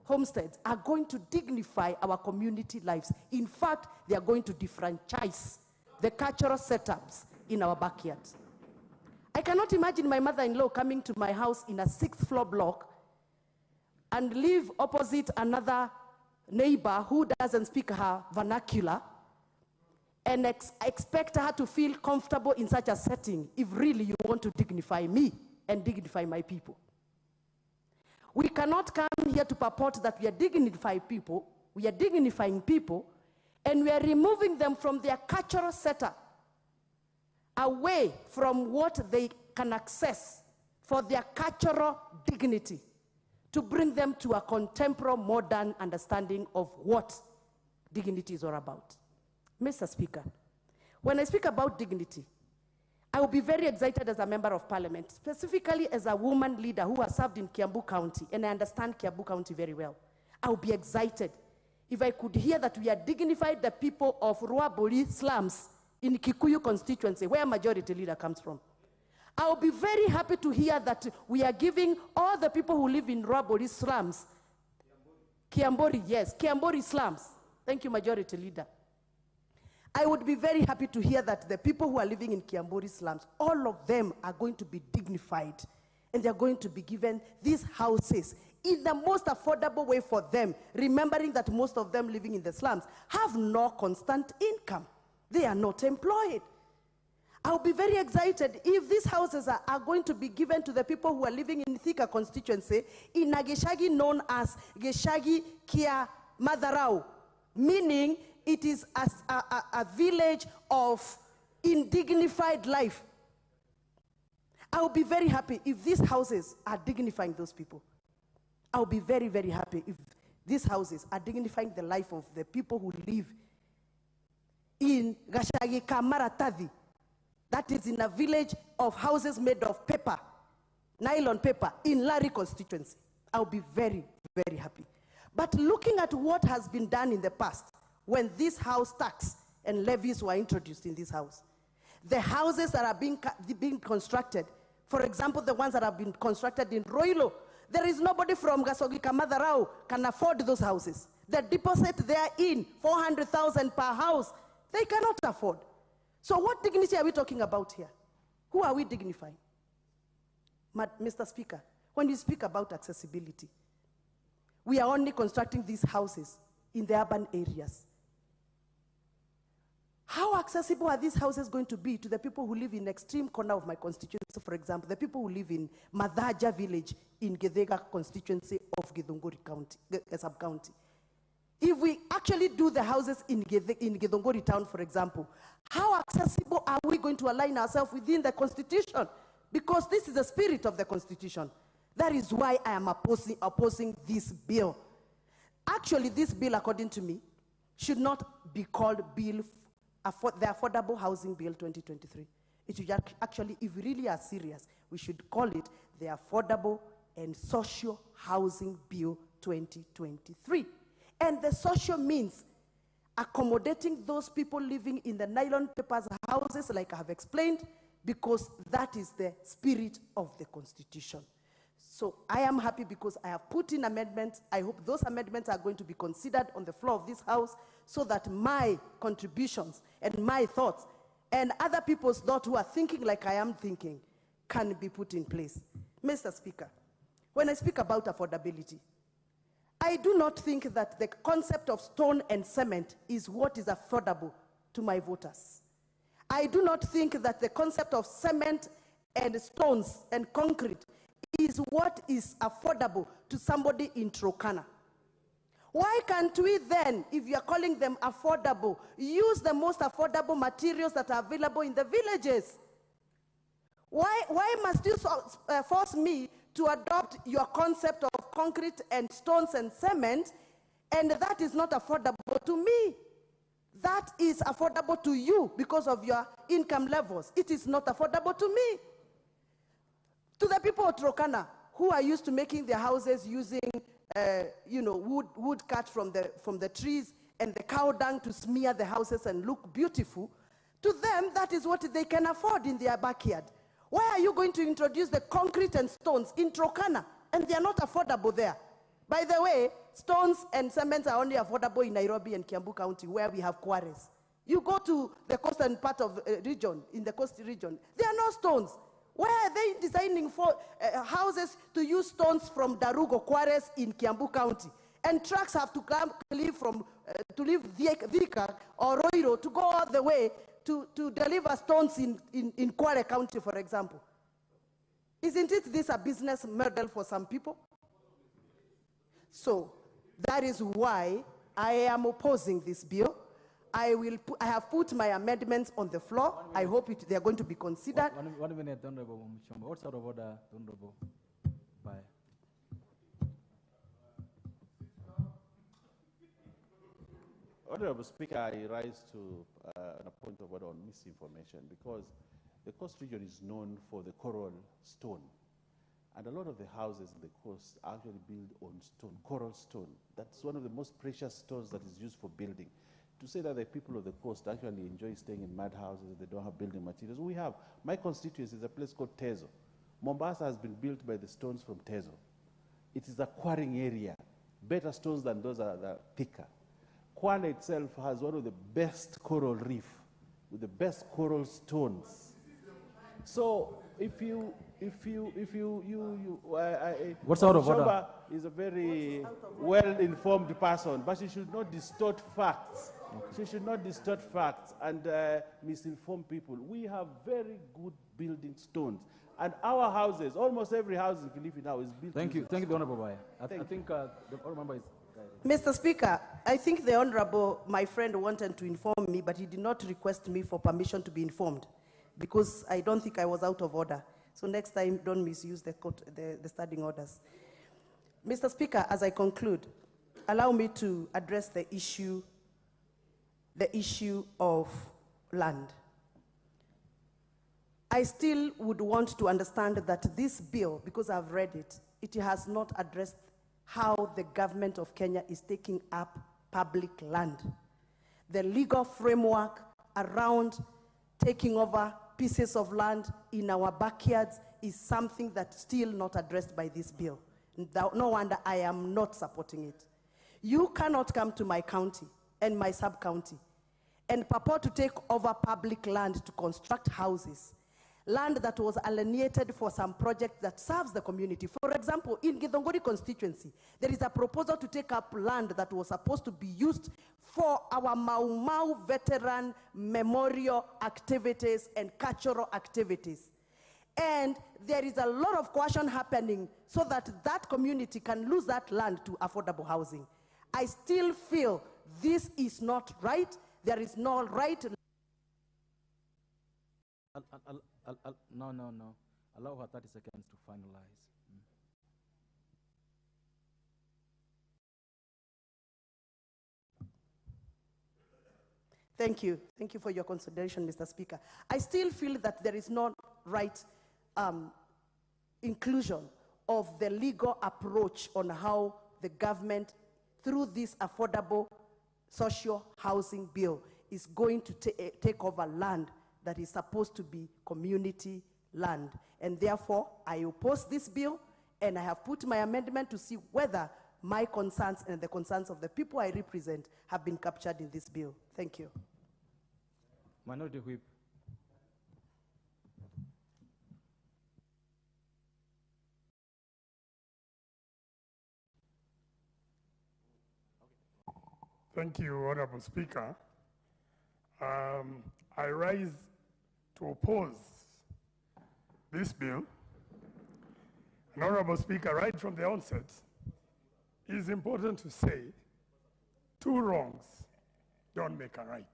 homesteads are going to dignify our community lives. In fact, they are going to defranchise the cultural setups in our backyards. I cannot imagine my mother-in-law coming to my house in a 6th floor block and live opposite another neighbor who doesn't speak her vernacular and expect her to feel comfortable in such a setting if really you want to dignify me and dignify my people. We cannot come here to purport that we are dignifying people, and we are removing them from their cultural setup, away from what they can access for their cultural dignity, to bring them to a contemporary, modern understanding of what dignity is all about. Mr. Speaker, when I speak about dignity, I will be very excited as a member of parliament, specifically as a woman leader who has served in Kiambu County, and I understand Kiambu County very well. I will be excited if I could hear that we are dignified the people of Ruaboli slums in Kikuyu constituency, where majority leader comes from. I will be very happy to hear that we are giving all the people who live in Ruaboli slums, Kiambori slums. Thank you, majority leader. I would be very happy to hear that the people who are living in Kiambori slums, all of them are going to be dignified, and they are going to be given these houses in the most affordable way for them, remembering that most of them living in the slums have no constant income. They are not employed. I'll be very excited if these houses are going to be given to the people who are living in Thika constituency in a Geshagi known as Geshagi Kia Madharau, meaning it is a village of indignified life. I'll be very happy if these houses are dignifying those people. I'll be very, very happy if these houses are dignifying the life of the people who live in Gashagi Kamaratadi. That is in a village of houses made of paper, nylon paper, in Lari constituency. I'll be very, very happy. But looking at what has been done in the past, when this house tax and levies were introduced in this house, the houses that are being constructed, for example, the ones that have been constructed in Roilo, there is nobody from Gasogi Kamadharau can afford those houses. The deposit they are in, 400,000 per house, they cannot afford. So what dignity are we talking about here? Who are we dignifying? Mr. Speaker, when you speak about accessibility, we are only constructing these houses in the urban areas. How accessible are these houses going to be to the people who live in extreme corner of my constituency? For example, the people who live in Madhaja village in Gedega constituency of Githunguri County, sub-county. If we actually do the houses in Githunguri town, for example, how accessible are we going to align ourselves within the constitution? Because this is the spirit of the constitution. That is why I am opposing this bill. Actually, this bill, according to me, should not be called the Affordable Housing Bill 2023. It should actually, if we really are serious, we should call it the Affordable and Social Housing Bill 2023. And the social means accommodating those people living in the nylon papers houses, like I have explained, because that is the spirit of the Constitution. So I am happy because I have put in amendments. I hope those amendments are going to be considered on the floor of this house so that my contributions and my thoughts and other people's thoughts who are thinking like I am thinking can be put in place. Mr. Speaker, when I speak about affordability, I do not think that the concept of stone and cement is what is affordable to my voters. I do not think that the concept of cement and stones and concrete is what is affordable to somebody in Turkana. Why can't we then, if you are calling them affordable, use the most affordable materials that are available in the villages? Why must you force me to adopt your concept of concrete and stones and cement, and that is not affordable to me? That is affordable to you because of your income levels. It is not affordable to me. To the people of Turkana who are used to making their houses using wood cut from the trees and the cow dung to smear the houses and look beautiful, to them that is what they can afford in their backyard. Why are you going to introduce the concrete and stones in Turkana and they are not affordable there? By the way, stones and cements are only affordable in Nairobi and Kiambu County, where we have quarries. You go to the coastal part of region, in the coast region, there are no stones. Why are they designing for houses to use stones from Darugo quarries in Kiambu County? And trucks have to come leave from to leave Thika or Roiro to go all the way to deliver stones in Kwale County, for example. Isn't it this a business model for some people? So that is why I am opposing this bill. I have put my amendments on the floor. I hope they are going to be considered. One minute, Honorable Muchomba. What's out of order, Honorable? Bye. Honorable Speaker, I rise to a point of order on misinformation because the coast region is known for the coral stone. And a lot of the houses in the coast are actually built on stone, coral stone. That's one of the most precious stones that is used for building. To say that the people of the coast actually enjoy staying in mud houses, they don't have building materials. We have. My constituency is a place called Tezo. Mombasa has been built by the stones from Tezo. It is a quarrying area. Better stones than those are thicker. Kwale itself has one of the best coral reef with the best coral stones. So What's out of order? Shomba is a very well-informed person, but she should not distort facts. Okay. She should not distort facts and misinform people. We have very good building stones. And our houses, almost every house in Kilifi now is built. Thank you, the Honorable Baya. I think the Honorable Member is. Mr. Speaker, I think the Honorable, my friend, wanted to inform me, but he did not request me for permission to be informed because I don't think I was out of order. So next time, don't misuse the standing orders. Mr. Speaker, as I conclude, allow me to address the issue of land. I still would want to understand that this bill, because I've read it, it has not addressed how the government of Kenya is taking up public land. The legal framework around taking over pieces of land in our backyards is something that's still not addressed by this bill. No wonder I am not supporting it. You cannot come to my county and my sub-county and purport to take over public land to construct houses, land that was alienated for some project that serves the community. For example, in Githongori constituency, there is a proposal to take up land that was supposed to be used for our Mau Mau veteran memorial activities and cultural activities. And there is a lot of coercion happening so that that community can lose that land to affordable housing. I still feel this is not right. There is no right. No. Allow her 30 seconds to finalize. Thank you. Thank you for your consideration, Mr. Speaker. I still feel that there is no right inclusion of the legal approach on how the government, through this affordable social housing bill, is going to take over land that is supposed to be community land. And therefore, I oppose this bill, and I have put my amendment to see whether my concerns and the concerns of the people I represent have been captured in this bill. Thank you. Minority Whip. Thank you, Honorable Speaker. I rise to oppose this bill. And Honorable Speaker, right from the onset, it is important to say two wrongs don't make a right.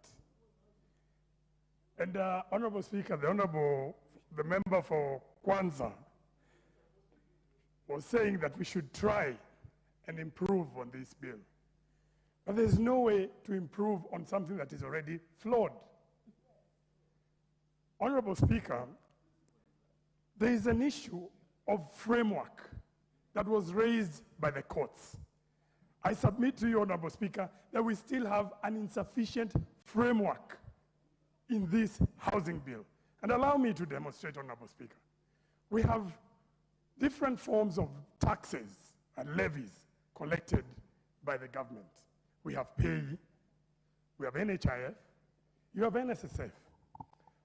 And Honorable Speaker, the member for Kwanza was saying that we should try and improve on this bill. But there's no way to improve on something that is already flawed. Honorable Speaker, there is an issue of framework that was raised by the courts. I submit to you, Honorable Speaker, that we still have an insufficient framework in this housing bill. And allow me to demonstrate, Honorable Speaker. We have different forms of taxes and levies collected by the government. We have pay, we have NHIF, you have NSSF.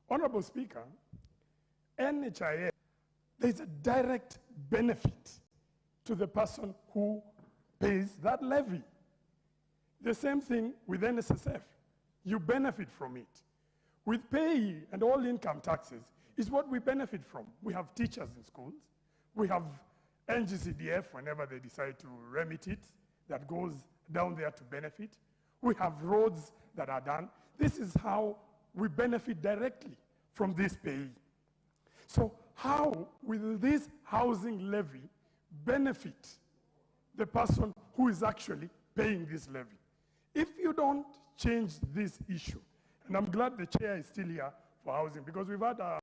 Honorable Speaker, NHIF, there's a direct benefit to the person who pays that levy. The same thing with NSSF. You benefit from it. With pay and all income taxes is what we benefit from. We have teachers in schools. We have NGCDF whenever they decide to remit it, that goes down there to benefit. We have roads that are done. This is how we benefit directly from this pay. So how will this housing levy benefit the person who is actually paying this levy? If you don't change this issue, and I'm glad the chair is still here for housing, because we've had a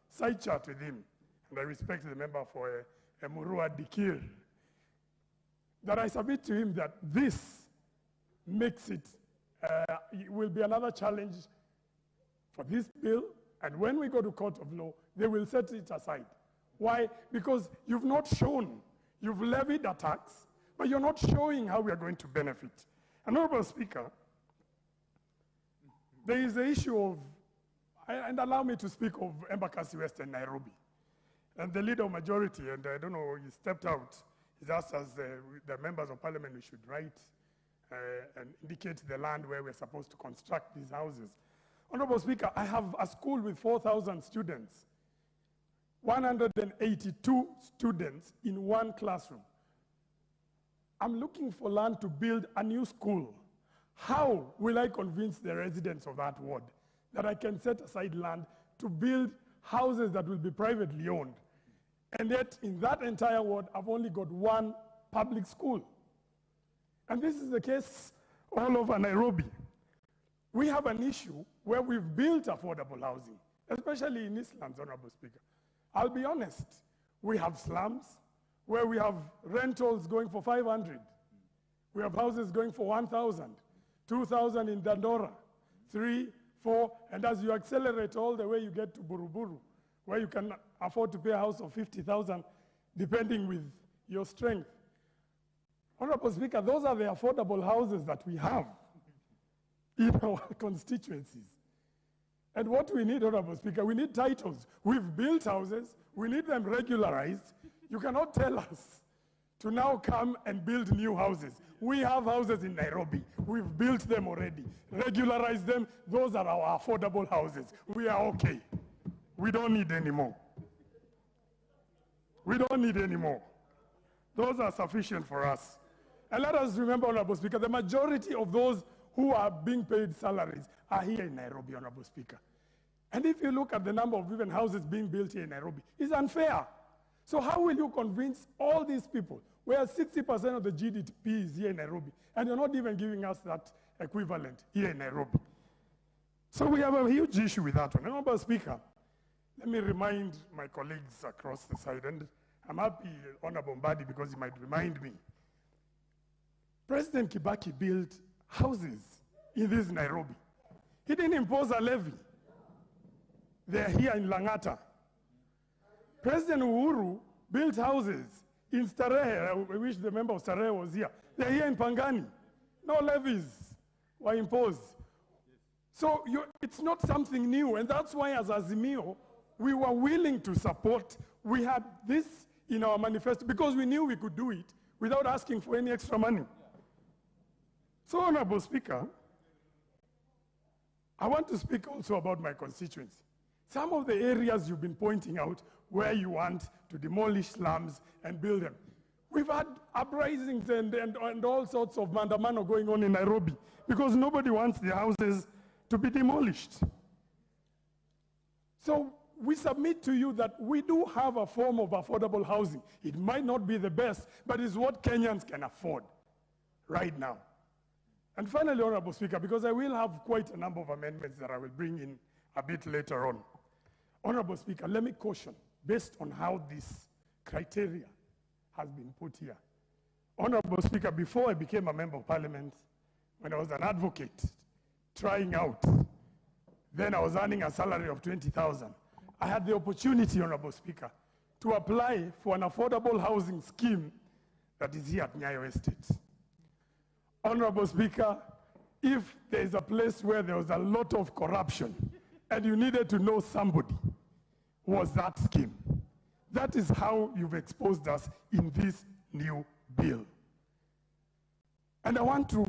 side chat with him, and I respect the member for Murua Dikir, that I submit to him that this makes it will be another challenge for this bill, and when we go to court of law, they will set it aside. Why? Because you've not shown, you've levied a tax, but you're not showing how we are going to benefit. Honorable Speaker, there is the issue of, and allow me to speak of Embakasi West and Nairobi. And the leader of majority, and I don't know, he stepped out, he's asked us, the members of parliament, we should write and indicate the land where we're supposed to construct these houses. Honorable Speaker, I have a school with 4,000 students, 182 students in one classroom. I'm looking for land to build a new school. How will I convince the residents of that ward that I can set aside land to build houses that will be privately owned? And yet, in that entire ward, I've only got one public school. And this is the case all over Nairobi. We have an issue where we've built affordable housing, especially in Eastlands, Honorable Speaker. I'll be honest, we have slums where we have rentals going for 500. We have houses going for 1,000, 2,000 in Dandora, 3, 4, and as you accelerate all the way, you get to Buruburu, where you can afford to pay a house of 50,000, depending with your strength. Honorable Speaker, those are the affordable houses that we have in our constituencies. And what we need, Honorable Speaker, we need titles. We've built houses, we need them regularized. You cannot tell us to now come and build new houses. We have houses in Nairobi. We've built them already. Regularize them. Those are our affordable houses. We are okay. We don't need any more. We don't need any more. Those are sufficient for us. And let us remember, Honorable Speaker, the majority of those who are being paid salaries are here in Nairobi, Honorable Speaker. And if you look at the number of even houses being built here in Nairobi, it's unfair. So how will you convince all these people where 60% of the GDP is here in Nairobi, and you're not even giving us that equivalent here in Nairobi? So we have a huge issue with that one. Honorable Speaker, let me remind my colleagues across the side, and I'm happy, Honorable Mbadi, because he might remind me. President Kibaki built houses in this Nairobi. He didn't impose a levy. They're here in Langata. President Uhuru built houses in Starehe. I wish the member of Starehe was here. They're here in Pangani. No levies were imposed. So it's not something new, and that's why as Azimio, we were willing to support. We had this in our manifesto because we knew we could do it without asking for any extra money. So, Honorable Speaker, I want to speak also about my constituency. Some of the areas you've been pointing out where you want to demolish slums and build them. We've had uprisings and all sorts of mandamano going on in Nairobi because nobody wants the houses to be demolished. So we submit to you that we do have a form of affordable housing. It might not be the best, but it's what Kenyans can afford right now. And finally, Honorable Speaker, because I will have quite a number of amendments that I will bring in a bit later on. Honorable Speaker, let me caution, based on how this criteria has been put here. Honorable Speaker, before I became a member of parliament, when I was an advocate trying out, then I was earning a salary of 20,000. I had the opportunity, Honorable Speaker, to apply for an affordable housing scheme that is here at Nyayo Estate. Honorable Speaker, if there is a place where there was a lot of corruption and you needed to know somebody, was that scheme. That is how you've exposed us in this new bill. And I want to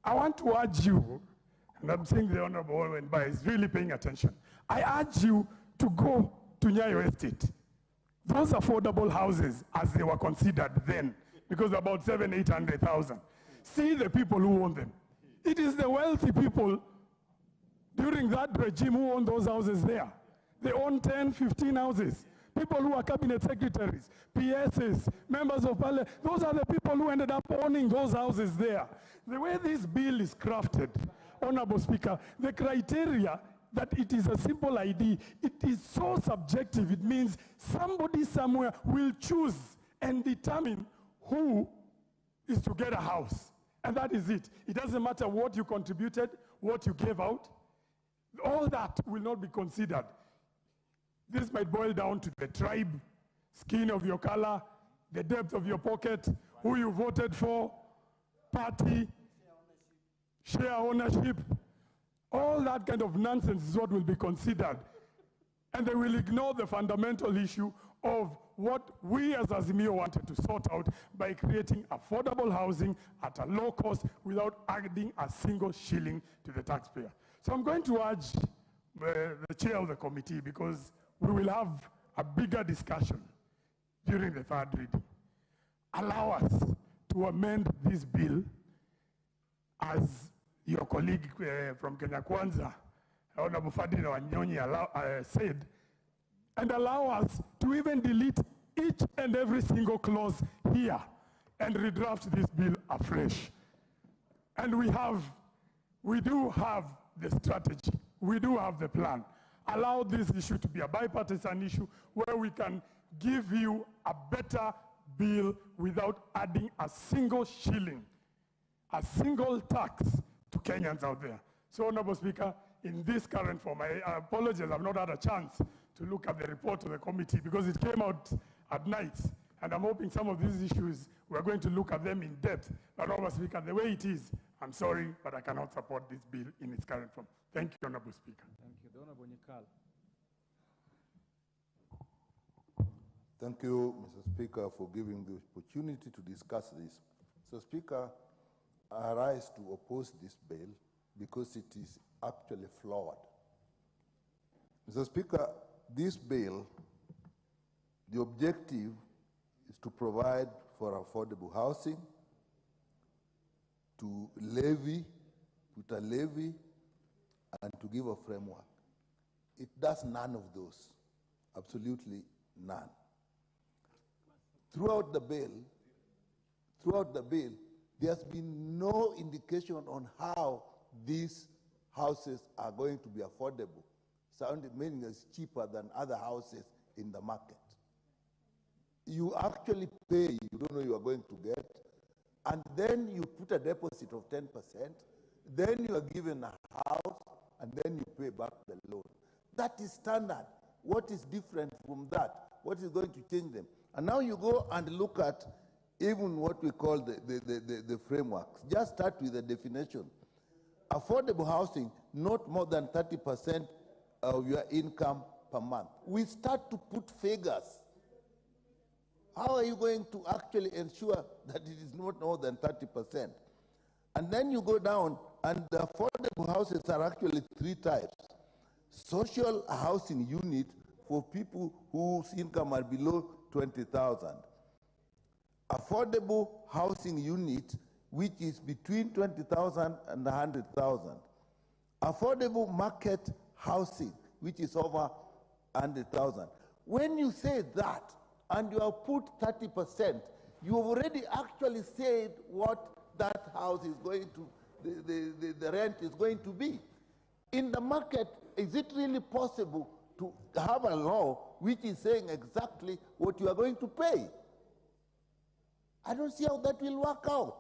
urge you, and I'm saying the Honorable Owen Bai is really paying attention. I urge you to go to Nyayo Estate. Those affordable houses, as they were considered then, because about 700,000-800,000, see the people who own them. It is the wealthy people during that regime who own those houses there. They own 10, 15 houses. People who are cabinet secretaries, PSs, members of parliament, those are the people who ended up owning those houses there. The way this bill is crafted, Honorable Speaker, the criteria that it is a simple ID, it is so subjective. It means somebody somewhere will choose and determine who is to get a house. And that is it. It doesn't matter what you contributed, what you gave out. All that will not be considered. This might boil down to the tribe, skin of your color, the depth of your pocket, who you voted for, party, share ownership. All that kind of nonsense is what will be considered. And they will ignore the fundamental issue of what we as Azimio wanted to sort out by creating affordable housing at a low cost without adding a single shilling to the taxpayer. So I'm going to urge the chair of the committee, because we will have a bigger discussion during the third reading. Allow us to amend this bill, as your colleague from Kenya Kwanza, Honorable Ferdinand Wanyonyi, said, and allow us to even delete each and every single clause here and redraft this bill afresh. And we do have the strategy, we do have the plan. Allow this issue to be a bipartisan issue where we can give you a better bill without adding a single shilling, a single tax to Kenyans out there. So, Honorable Speaker, in this current form, I apologize, I've not had a chance to look at the report to the committee because it came out at night, and I'm hoping some of these issues, we're going to look at them in depth. But, Honorable Speaker, the way it is, I'm sorry, but I cannot support this bill in its current form. Thank you, Honorable Speaker. Thank you. The Honorable Nyikal. Thank you, Mr. Speaker, for giving the opportunity to discuss this. So, Speaker, I rise to oppose this bill because it is actually flawed. Mr. Speaker, this bill, the objective is to provide for affordable housing, to put a levy, and to give a framework. It does none of those, absolutely none. Throughout the bill, there's been no indication on how these houses are going to be affordable, meaning it's cheaper than other houses in the market. You actually pay, you don't know you are going to get, and then you put a deposit of 10%, then you are given a house, and then you pay back the loan. That is standard. What is different from that? What is going to change them? And now you go and look at even what we call the frameworks. Just start with the definition. Affordable housing, not more than 30% of your income per month. We start to put figures. How are you going to actually ensure that it is not more than 30%? And then you go down, and the affordable houses are actually three types. Social housing unit for people whose income are below 20,000. Affordable housing unit, which is between 20,000 and 100,000. Affordable market housing, which is over 100,000. When you say that, and you have put 30%, you have already actually said what that house is going to, the rent is going to be. In the market, is it really possible to have a law which is saying exactly what you are going to pay? I don't see how that will work out.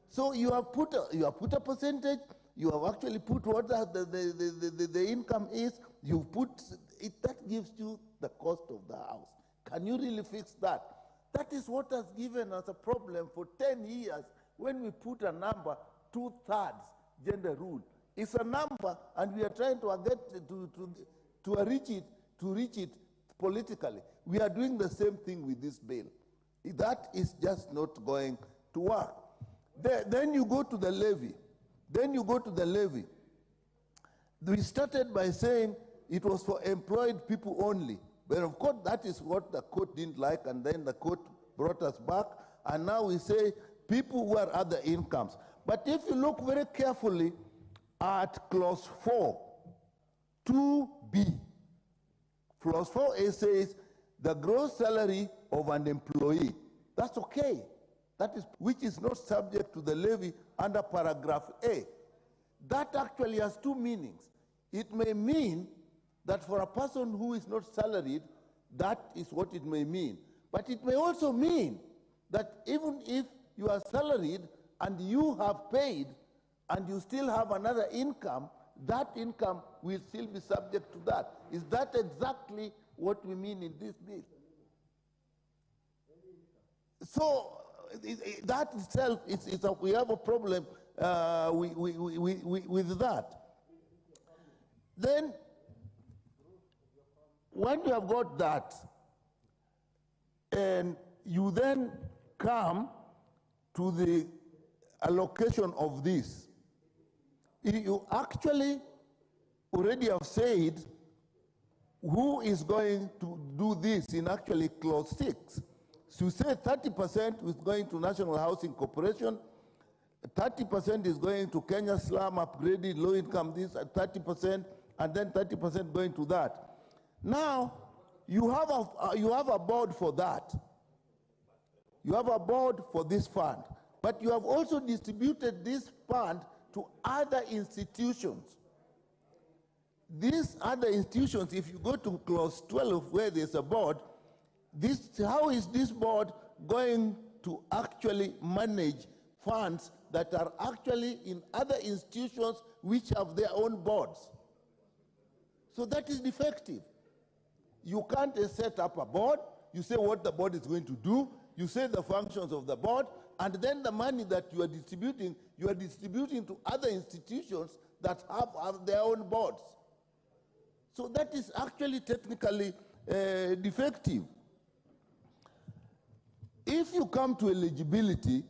So you have put a percentage, you have actually put what the income is, you put it, that gives you the cost of the house. Can you really fix that? That is what has given us a problem for 10 years when we put a number, 2/3 gender rule. It's a number, and we are trying to get to reach it politically. We are doing the same thing with this bill. That is just not going to work. Then you go to the levy. We started by saying it was for employed people only. But of course, that is what the court didn't like, and then the court brought us back, and now we say people who are other incomes. But if you look very carefully at clause 4, 2B, clause 4A says the gross salary of an employee. That's okay. That is, which is not subject to the levy under paragraph A. That actually has two meanings. It may mean that for a person who is not salaried, that is what it may mean. But it may also mean that even if you are salaried and you have paid and you still have another income, that income will still be subject to that. Is that exactly what we mean in this bill? So that itself, we have a problem with that. Then, when you have got that, and you then come to the allocation of this, you actually already have said who is going to do this in actually clause 6. So you say 30% is going to National Housing Corporation, 30% is going to Kenya Slum Upgrading, low income this, 30%, and then 30% going to that. Now, you have a board for that. You have a board for this fund, but you have also distributed this fund to other institutions. These other institutions, if you go to clause 12 where there's a board, how is this board going to actually manage funds that are actually in other institutions which have their own boards? So that is defective. You can't set up a board, you say what the board is going to do, you say the functions of the board, and then the money that you are distributing to other institutions that have their own boards. So that is actually technically defective. If you come to eligibility,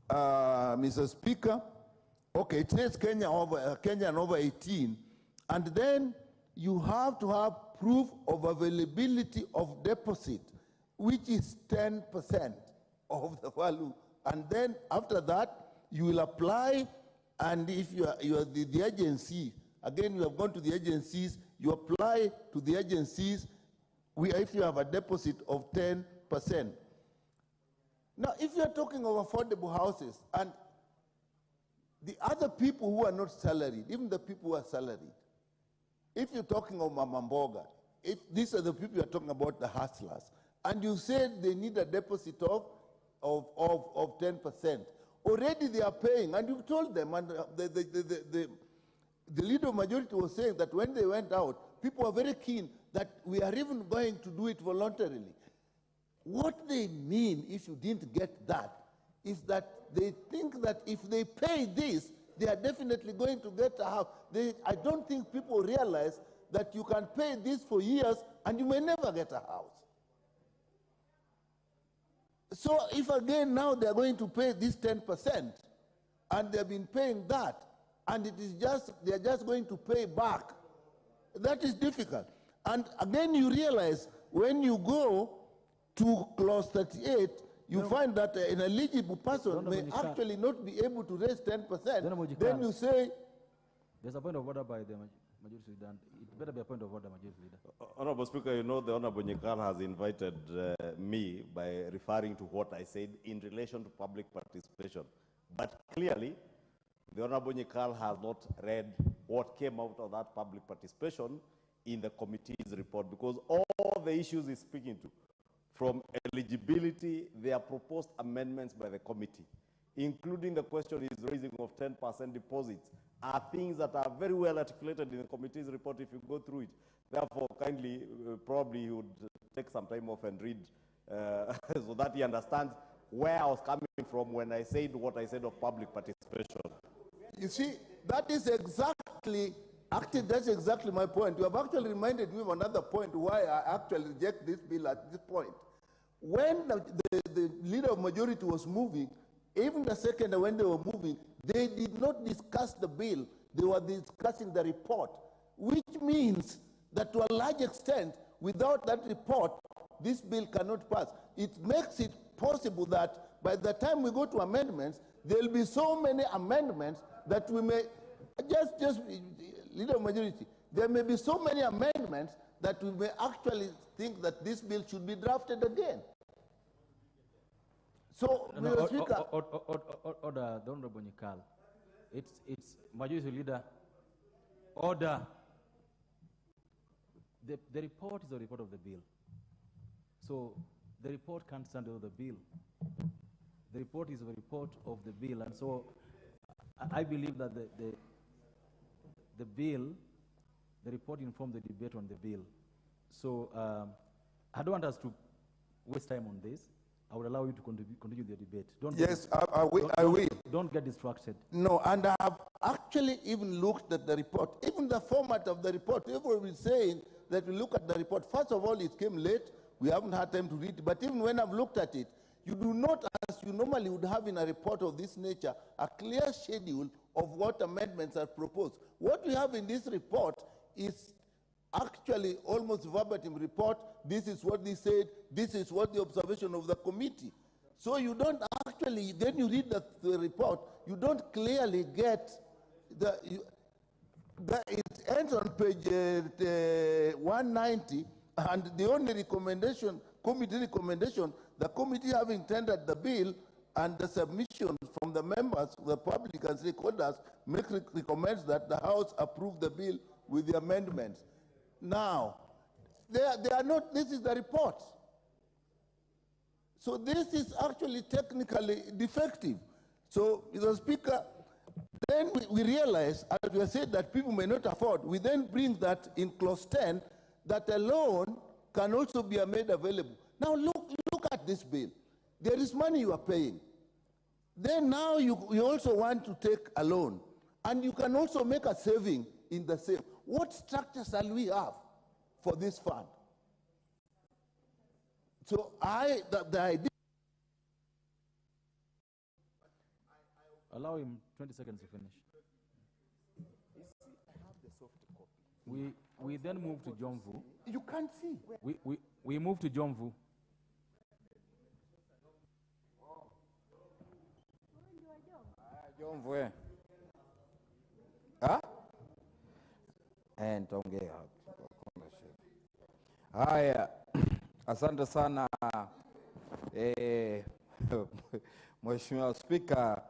Mr. Speaker, okay, it says Kenya and over 18, and then you have to have proof of availability of deposit, which is 10% of the value. And then after that, you will apply, and if you are the agency, again, you have gone to the agencies, you apply to the agencies if you have a deposit of 10%. Now, if you are talking of affordable houses, and the other people who are not salaried, even the people who are salaried, if you're talking of Mama Mboga, if these are the people you're talking about, the hustlers, and you said they need a deposit of 10%, already they are paying, and you've told them, and the leader of majority was saying that when they went out, people were very keen that we are even going to do it voluntarily. What they mean, if you didn't get that, is that they think that if they pay this, they are definitely going to get a house. I don't think people realize that you can pay this for years and you may never get a house. So if again now they are going to pay this 10%, and they have been paying that, and they are just going to pay back, that is difficult. And again you realize when you go to clause 38, you find that an eligible person may actually not be able to raise 10%. Then you say... There's a point of order by the Majority Leader. It better be a point of order, Majority Leader. Honorable Speaker, you know the Honorable Nyekal has invited me by referring to what I said in relation to public participation. But clearly, the Honorable Nyekal has not read what came out of that public participation in the committee's report, because all the issues he's speaking to, from eligibility, there are proposed amendments by the committee, including the question he's raising of 10% deposits, are things that are very well articulated in the committee's report if you go through it. Therefore, kindly, probably you would take some time off and read so that he understands where I was coming from when I said what I said of public participation. You see, that is exactly, actually, that's exactly my point. You have actually reminded me of another point why I actually reject this bill at this point. When the leader of majority was moving, even the second when they were moving, they did not discuss the bill. They were discussing the report, which means that to a large extent, without that report, this bill cannot pass. It makes it possible that by the time we go to amendments, there will be so many amendments that we may, just leader of majority, there may be so many amendments that we may actually think that this bill should be drafted again. So, Mr. Speaker, Order, the Honorable Nyikal. It's Majority Leader. Order. The report is a report of the bill. So the report can't stand over the bill. The report is a report of the bill, and so I believe that the bill, the report informed the debate on the bill. So I don't want us to waste time on this. I would allow you to continue the debate. Yes, I will. Don't get distracted. No, and I have actually even looked at the report, even the format of the report. Everyone is saying that we look at the report. First of all, it came late. We haven't had time to read it. But even when I've looked at it, you do not, as you normally would have in a report of this nature, a clear schedule of what amendments are proposed. What we have in this report is actually almost verbatim report. This is what they said. This is what the observation of the committee. So you don't actually, then you read the report, you don't clearly get it ends on page 190, and the only recommendation, committee recommendation, the committee having tendered the bill and the submissions from the members, the public and stakeholders, recommends that the House approve the bill with the amendments. Now, they are not, this is the report. So this is actually technically defective. So, Mr. Speaker, then we realize, as we have said, that people may not afford. We then bring that in clause 10, that a loan can also be made available. Now look at this bill. There is money you are paying. Then now you also want to take a loan. And you can also make a saving in the same. What structure shall we have for this fund? So the idea. Allow him 20 seconds to finish. We then move to Jomvu. You can't see. We move to Jomvu. Jomvu eh? Ah? Nitaongea. Haya. Asante sana Mheshimiwa Spika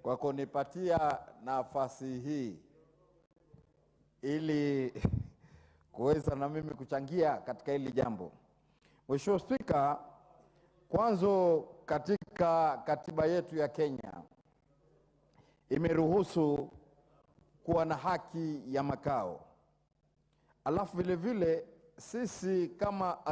kwa kunipatia nafasi hii ili kuweza na mimi kuchangia katika hili jambo. Mheshimiwa Spika, kwanza katika katiba yetu ya Kenya imeruhusu kuwa na haki ya makao. Alafu vile vile sisi kama